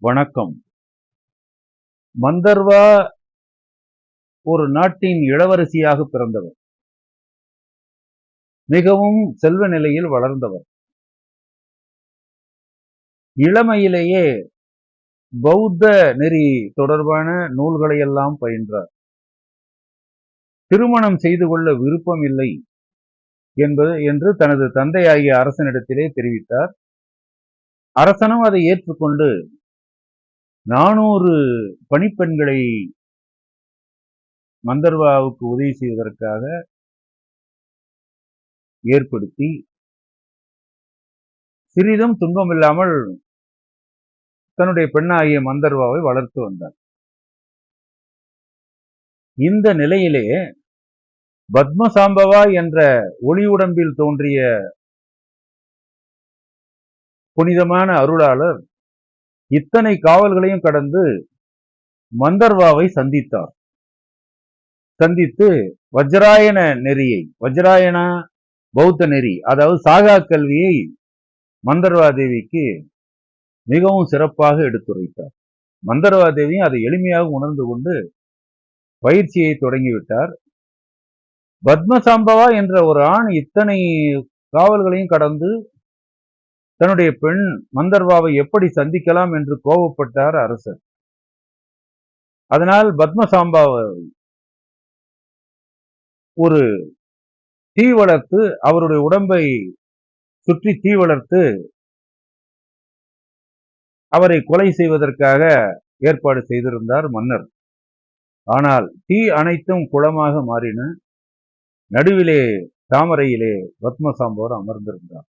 வணக்கம். மந்தர்வா ஒரு நாட்டின் இளவரசியாக பிறந்தவர். மிகவும் செல்வ நிலையில் வளர்ந்தவர். இளமையிலேயே பௌத்த நெறி தொடர்பான நூல்களை எல்லாம் பயின்றார். திருமணம் செய்து கொள்ள விருப்பம் இல்லை என்று தனது தந்தையாகிய அரசனிடத்திலே தெரிவித்தார். அரசனும் அதை ஏற்றுக்கொண்டு 400 பணிப்பெண்களை மந்தர்வாவுக்கு உதவி செய்வதற்காக ஏற்படுத்தி சிறிதும் துன்பமில்லாமல் தன்னுடைய பெண்ணாகிய மந்தர்வாவை வளர்த்து வந்தார். இந்த நிலையிலே பத்மசாம்பவா என்ற ஒளி உடம்பில் தோன்றிய புனிதமான அருளாளர் இத்தனை காவல்களையும் கடந்து மந்தர்வாவை சந்தித்தார். சந்தித்து வஜ்ராயன நெறியை, வஜ்ராயனா பௌத்த நெறி, அதாவது சாகா கல்வியை மந்தர்வா தேவிக்கு மிகவும் சிறப்பாக எடுத்துரைத்தார். மந்தர்வா தேவியும் அதை எளிமையாக உணர்ந்து கொண்டு பயிற்சியை தொடங்கிவிட்டார். பத்மசாம்பவா என்ற ஒரு ஆண் இத்தனை காவல்களையும் கடந்து தன்னுடைய பெண் மந்தர்வாவை எப்படி சந்திக்கலாம் என்று கோபப்பட்டார் அரசர். அதனால் பத்மசாம்பாவை ஒரு தீ வளர்த்து, அவருடைய உடம்பை சுற்றி தீ வளர்த்து அவரை கொலை செய்வதற்காக ஏற்பாடு செய்திருந்தார் மன்னர். ஆனால் தீ அனைத்தும் குளமாக மாறின. நடுவிலே தாமரையிலே பத்மசாம்பவர் அமர்ந்திருந்தார்.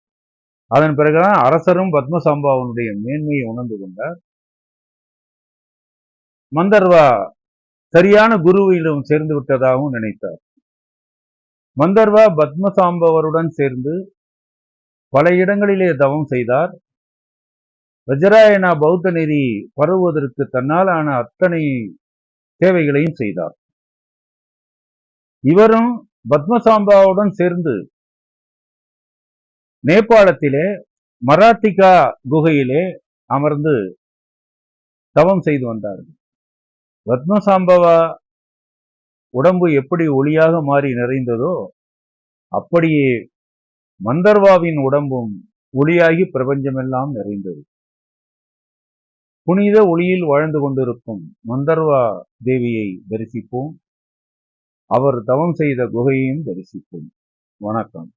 அதன் பிறகுதான் அரசரும் பத்மசாம்பாவனுடைய மேன்மையை உணர்ந்து கொண்டார். மந்தர்வா சரியான குருவிடம் சேர்ந்து விட்டதாகவும் நினைத்தார். மந்தர்வா பத்மசாம்பவருடன் சேர்ந்து பல இடங்களிலே தவம் செய்தார். வஜ்ராயனா பௌத்த நெறி பரவுவதற்கு தன்னால் ஆன அத்தனை சேவைகளையும் செய்தார். இவரும் பத்மசாம்பாவுடன் சேர்ந்து நேபாளத்திலே மராத்திகா குகையிலே அமர்ந்து தவம் செய்து வந்தார்கள். பத்மசாம்பவா உடம்பு எப்படி ஒளியாக மாறி நிறைந்ததோ அப்படியே மந்தர்வாவின் உடம்பும் ஒளியாகி பிரபஞ்சமெல்லாம் நிறைந்தது. புனித ஒளியில் வாழ்ந்து கொண்டிருக்கும் மந்தர்வா தேவியை தரிசிப்போம். அவர் தவம் செய்த குகையையும் தரிசிப்போம். வணக்கம்.